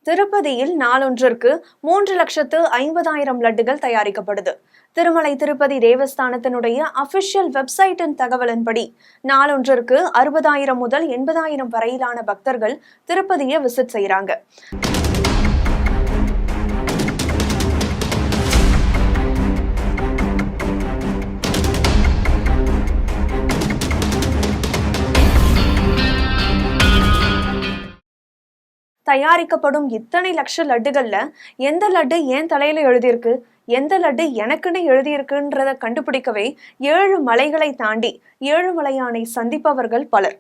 திருப்பதியில் நாளொன்றிற்கு 3,50,000 லட்டுகள் தயாரிக்கப்படுது. திருமலை திருப்பதி தேவஸ்தானத்தினுடைய அபிஷியல் வெப்சைட்டின் தகவலின்படி நாளொன்றிற்கு 60,000 முதல் 80,000 வரையிலான பக்தர்கள் திருப்பதியை விசிட் செய்யறாங்க. தயாரிக்கப்படும் இத்தனை லட்ச லட்டுகள்ல எந்த லட்டு ஏன் தலையில எழுதியிருக்கு, எந்த லட்டு எனக்குன்னு எழுதியிருக்குன்றத கண்டுபிடிக்கவே 7 மலைகளை தாண்டி ஏழுமலையானை சந்திப்பவர்கள் பலர்.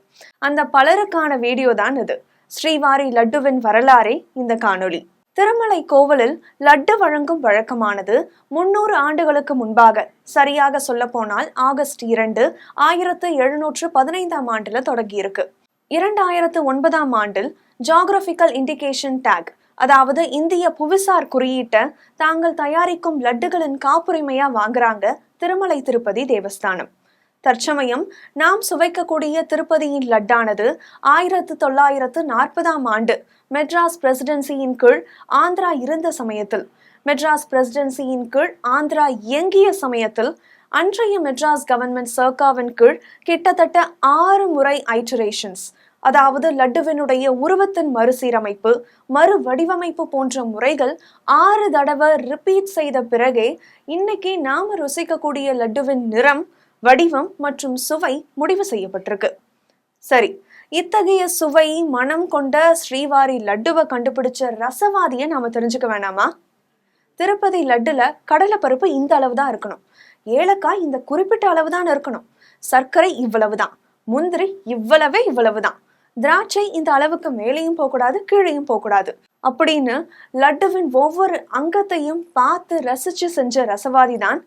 அந்த பலருக்கான வீடியோ தான் இது. ஸ்ரீவாரி லட்டுவின் வரலாறே இந்த காணொளி. திருமலை கோவிலில் லட்டு வழங்கும் வழக்கமானது 300 ஆண்டுகளுக்கு முன்பாக, சரியாக சொல்ல போனால் ஆகஸ்ட் 2, 1715 ஆண்டுல தொடங்கியிருக்கு. 2009 ஆண்டில் ஜியோகிராபிக்கல் இண்டிகேஷன் டேக், அதாவது இந்திய புவிசார் குறியீட்டை தாங்கள் தயாரிக்கும் லட்டுகளின் காப்புரிமையா வாங்குறாங்க திருமலை திருப்பதி தேவஸ்தானம். தற்சமயம் நாம் சுவைக்கக்கூடிய திருப்பதியின் லட்டானது 1940 ஆண்டு மெட்ராஸ் பிரசிடென்சியின் கீழ் ஆந்திரா இருந்த சமயத்தில், மெட்ராஸ் பிரசிடென்சியின் கீழ் ஆந்திரா இயங்கிய சமயத்தில் அன்றைய மெட்ராஸ் கவர்மெண்ட் சர்க்காவின் கீழ் கிட்டத்தட்ட 6 முறை ஐட்டரேஷன்ஸ், அதாவது லட்டுவினுடைய உருவத்தின் மறுசீரமைப்பு, மறு வடிவமைப்பு போன்ற முறைகள் 6 தடவை ரிப்பீட் செய்த பிறகே இன்னைக்கு நாம ருசிக்கக்கூடிய லட்டுவின் நிறம், வடிவம் மற்றும் சுவை முடிவு செய்யப்பட்டிருக்கு. சரி, இத்தகைய சுவை மனம் கொண்ட ஸ்ரீவாரி லட்டுவை கண்டுபிடிச்ச ரசவாதியை நாம தெரிஞ்சுக்க வேணாமா? திருப்பதி லட்டுல கடலை பருப்பு இந்த அளவுதான் இருக்கணும், ஏலக்காய் இந்த குறிப்பிட்ட அளவுதான் இருக்கணும், சர்க்கரை இவ்வளவுதான், முந்திரி இவ்வளவுதான், திராட்சை இந்த அளவுக்கு மேலேயும் போகக்கூடாது கீழேயும் போகக்கூடாது அப்படின்னு லட்டுவின் ஒவ்வொரு அங்கத்தையும் பார்த்து ரசிச்சு செஞ்ச ரசவாதி தான்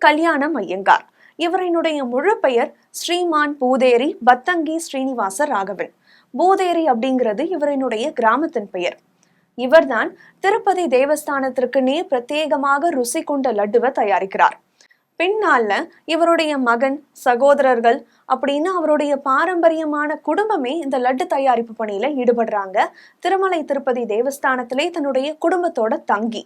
கல்யாணம் ஐயங்கார். இவரினுடைய முழு பெயர் ஸ்ரீமான் பூதேரி பத்தங்கி ஸ்ரீனிவாச ராகவன். பூதேரி அப்படிங்கிறது இவரினுடைய கிராமத்தின் பெயர். இவர்தான் திருப்பதி தேவஸ்தானத்திற்குனே பிரத்யேகமாக ருசி கொண்ட லட்டுவை தயாரிக்கிறார். பின்னால இவருடைய மகன், சகோதரர்கள் அப்படின்னு அவருடைய பாரம்பரியமான குடும்பமே இந்த லட்டு தயாரிப்பு பணியில ஈடுபடுறாங்க. திருமலை திருப்பதி தேவஸ்தானத்திலே தன்னுடைய குடும்பத்தோட தங்கி.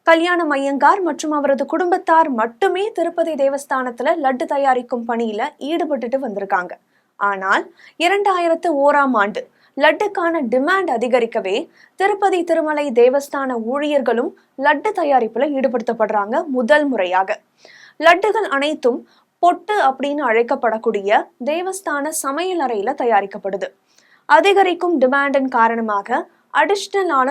கல்யாணம் ஐயங்கார் மற்றும் அவரது குடும்பத்தார் மட்டுமே திருப்பதி தேவஸ்தானத்துல லட்டு தயாரிக்கும் பணியில ஈடுபட்டுட்டு வந்திருக்காங்க. ஆனால் 2001 ஆண்டு லட்டுக்கான டிமாண்ட் அதிகரிக்கவே திருப்பதி திருமலை தேவஸ்தான ஊழியர்களும் லட்டு தயாரிப்புல ஈடுபடுத்தப்படுறாங்க முதல் முறையாக. லட்டுகள் அனைத்தும் பொட்டு அப்படின்னு அழைக்கப்படக்கூடிய தேவஸ்தான சமையல் அறையில தயாரிக்கப்படுது. அதிகரிக்கும் டிமாண்டின் காரணமாக அடிஷ்னலான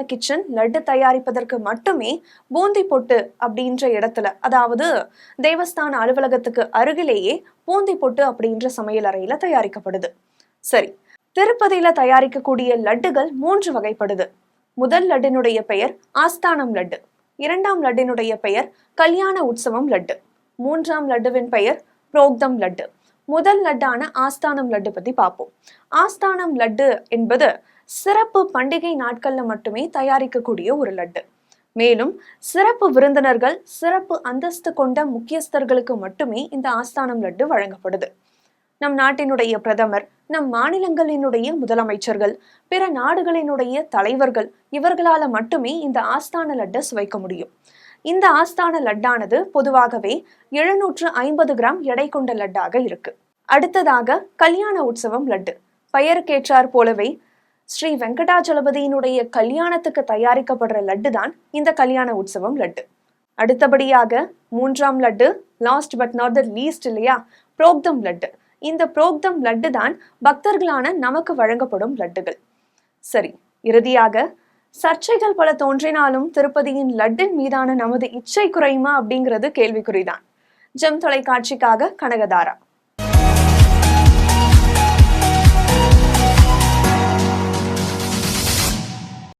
கிச்சன் லட்டு தயாரிப்பதற்கு மட்டுமே பூந்தி பொட்டு அப்படின்ற இடத்துல, அதாவது தேவஸ்தான அலுவலகத்துக்கு அருகிலேயே பூந்தி பொட்டு அப்படின்ற சமையல் அறையில தயாரிக்கப்படுது. சரி, திருப்பதியில தயாரிக்கக்கூடிய லட்டுகள் 3 வகைப்படுது. முதல் லட்டினுடைய பெயர் ஆஸ்தானம் லட்டு, 2ஆம் லட்டினுடைய பெயர் கல்யாண உற்சவம் லட்டு, 3ஆம் லட்டுவின் பெயர் புரோக்தம் லட்டு. முதல் லட்டான ஆஸ்தானம் லட்டு பத்தி பார்ப்போம். ஆஸ்தானம் லட்டு என்பது சிறப்பு பண்டிகை நாட்கள்ல மட்டுமே தயாரிக்கக்கூடிய ஒரு லட்டு. மேலும் சிறப்பு விருந்தினர்கள், சிறப்பு அந்தஸ்து கொண்ட முக்கியஸ்தர்களுக்கு மட்டுமே இந்த ஆஸ்தானம் லட்டு வழங்கப்படுது. நம் நாட்டினுடைய பிரதமர், நம் மாநிலங்களினுடைய முதலமைச்சர்கள், பிற நாடுகளினுடைய தலைவர்கள், இவர்களால மட்டுமே இந்த ஆஸ்தான லட்டை சுவைக்க முடியும். இந்த ஆஸ்தான லட்டானது பொதுவாகவே 750 கிராம் எடை கொண்ட லட்டாக இருக்கு. அடுத்ததாக கல்யாண உற்சவம் லட்டு. பெயருக்கேற்றார் போலவே ஸ்ரீ வெங்கடாஜலபதியினுடைய கல்யாணத்துக்கு தயாரிக்கப்படுற லட்டு தான் இந்த கல்யாண உற்சவம் லட்டு. அடுத்தபடியாக 3ஆம் laddu, last but not the least இல்லையா, புரோக்தம் லட்டு. இந்த புரோக்தம் லட்டு தான் பக்தர்களான நமக்கு வழங்கப்படும் லட்டுகள். சரி, இறுதியாக சர்ச்சைகள் பல தோன்றினாலும் திருப்பதியின் லட்டின் மீதான நமது இச்சை குறையுமா அப்படிங்கிறது கேள்விக்குறிதான். ஜெம் தொலைக்காட்சிக்காக கனகதாரா.